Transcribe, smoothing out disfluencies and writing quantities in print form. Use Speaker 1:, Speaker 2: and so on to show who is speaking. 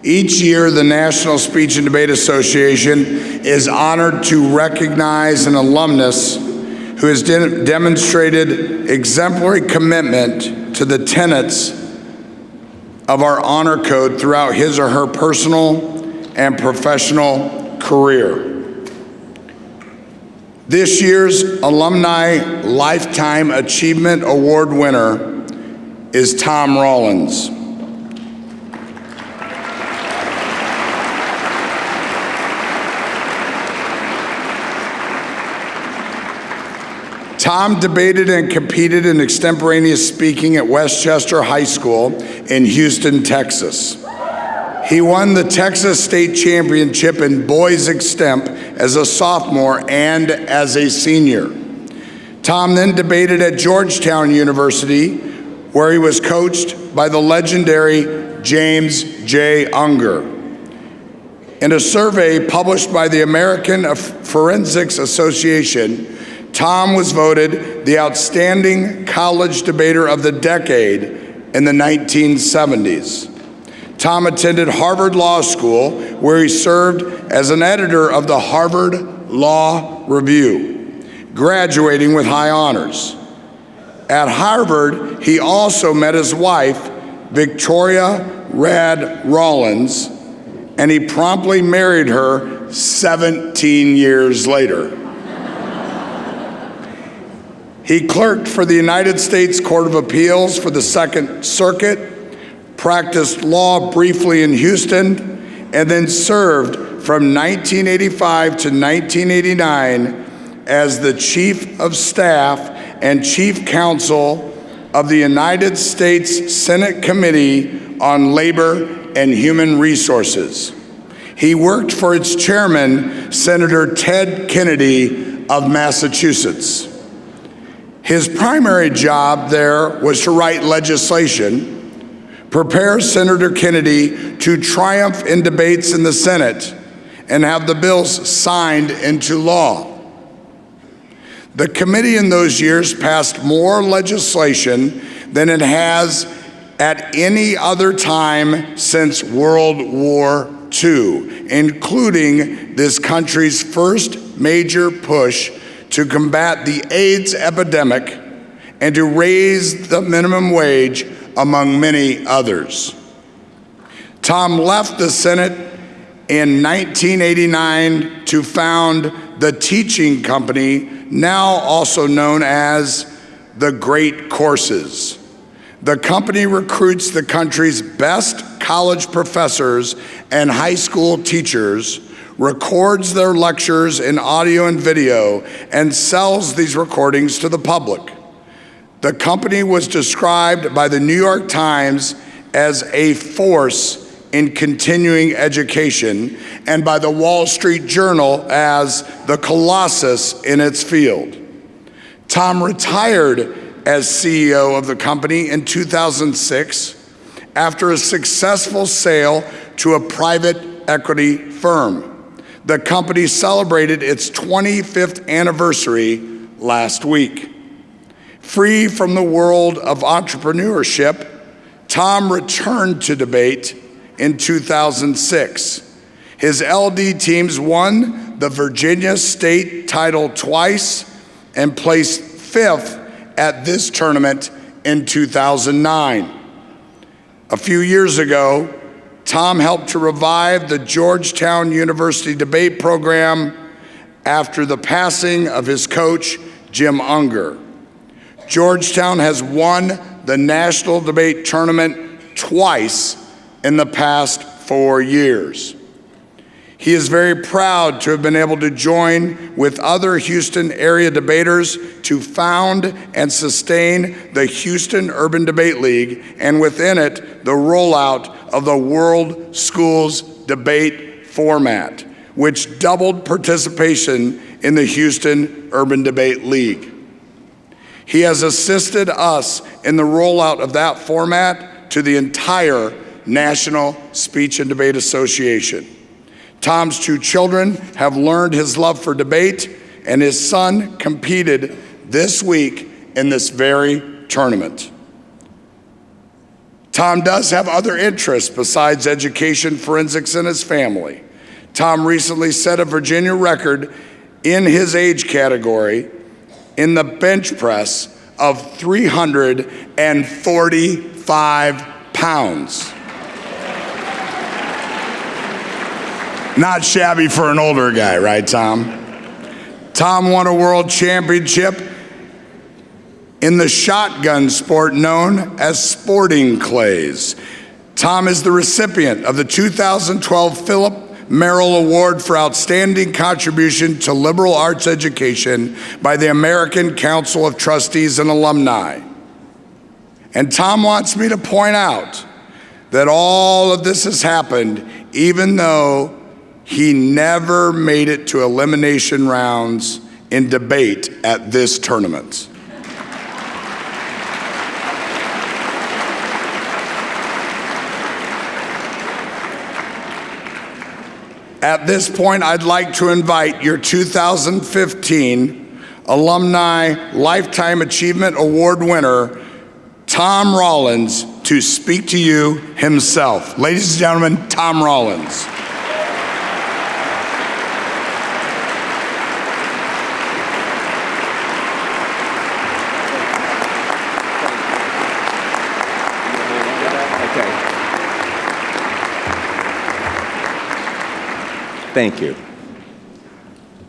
Speaker 1: Each year, the National Speech and Debate Association is honored to recognize an alumnus who has demonstrated exemplary commitment to the tenets of our honor code throughout his or her personal and professional career. This year's Alumni Lifetime Achievement Award winner is Tom Rollins. Tom debated and competed in extemporaneous speaking at Westchester High School in Houston, Texas. He won the Texas State Championship in boys extemp as a sophomore and as a senior. Tom then debated at Georgetown University, where he was coached by the legendary James J. Unger. In a survey published by the American Forensics Association, Tom was voted the outstanding college debater of the decade in the 1970s. Tom attended Harvard Law School, where he served as an editor of the Harvard Law Review, graduating with high honors. At Harvard, he also met his wife, Victoria Rad Rollins, and he promptly married her 17 years later. He clerked for the United States Court of Appeals for the Second Circuit, practiced law briefly in Houston, and then served from 1985 to 1989 as the Chief of Staff and Chief Counsel of the United States Senate Committee on Labor and Human Resources. He worked for its chairman, Senator Ted Kennedy of Massachusetts. His primary job there was to write legislation, prepare Senator Kennedy to triumph in debates in the Senate, and have the bills signed into law. The committee in those years passed more legislation than it has at any other time since World War II, including this country's first major push to combat the AIDS epidemic and to raise the minimum wage, among many others. Tom left the Senate in 1989 to found the teaching company, now also known as the Great Courses. The company recruits the country's best college professors and high school teachers, records their lectures in audio and video, and sells these recordings to the public. The company was described by the New York Times as a force in continuing education, and by the Wall Street Journal as the colossus in its field. Tom retired as CEO of the company in 2006 after a successful sale to a private equity firm. The company celebrated its 25th anniversary last week. Free from the world of entrepreneurship, Tom returned to debate in 2006. His LD teams won the Virginia State title twice and placed 5th at this tournament in 2009. A few years ago, Tom helped to revive the Georgetown University debate program after the passing of his coach, Jim Unger. Georgetown has won the national debate tournament twice in the past 4 years. He is very proud to have been able to join with other Houston area debaters to found and sustain the Houston Urban Debate League, and within it, the rollout of the World Schools Debate format, which doubled participation in the Houston Urban Debate League. He has assisted us in the rollout of that format to the entire National Speech and Debate Association. Tom's 2 children have learned his love for debate, and his son competed this week in this very tournament. Tom does have other interests besides education, forensics, and his family. Tom recently set a Virginia record in his age category in the bench press of 345 pounds. Not shabby for an older guy, right, Tom? Tom won a world championship in the shotgun sport known as sporting clays. Tom is the recipient of the 2012 Philip Merrill Award for Outstanding Contribution to Liberal Arts Education by the American Council of Trustees and Alumni. And Tom wants me to point out that all of this has happened even though he never made it to elimination rounds in debate at this tournament. At this point, I'd like to invite your 2015 Alumni Lifetime Achievement Award winner, Tom Rollins, to speak to you himself. Ladies and gentlemen, Tom Rollins.
Speaker 2: Thank you.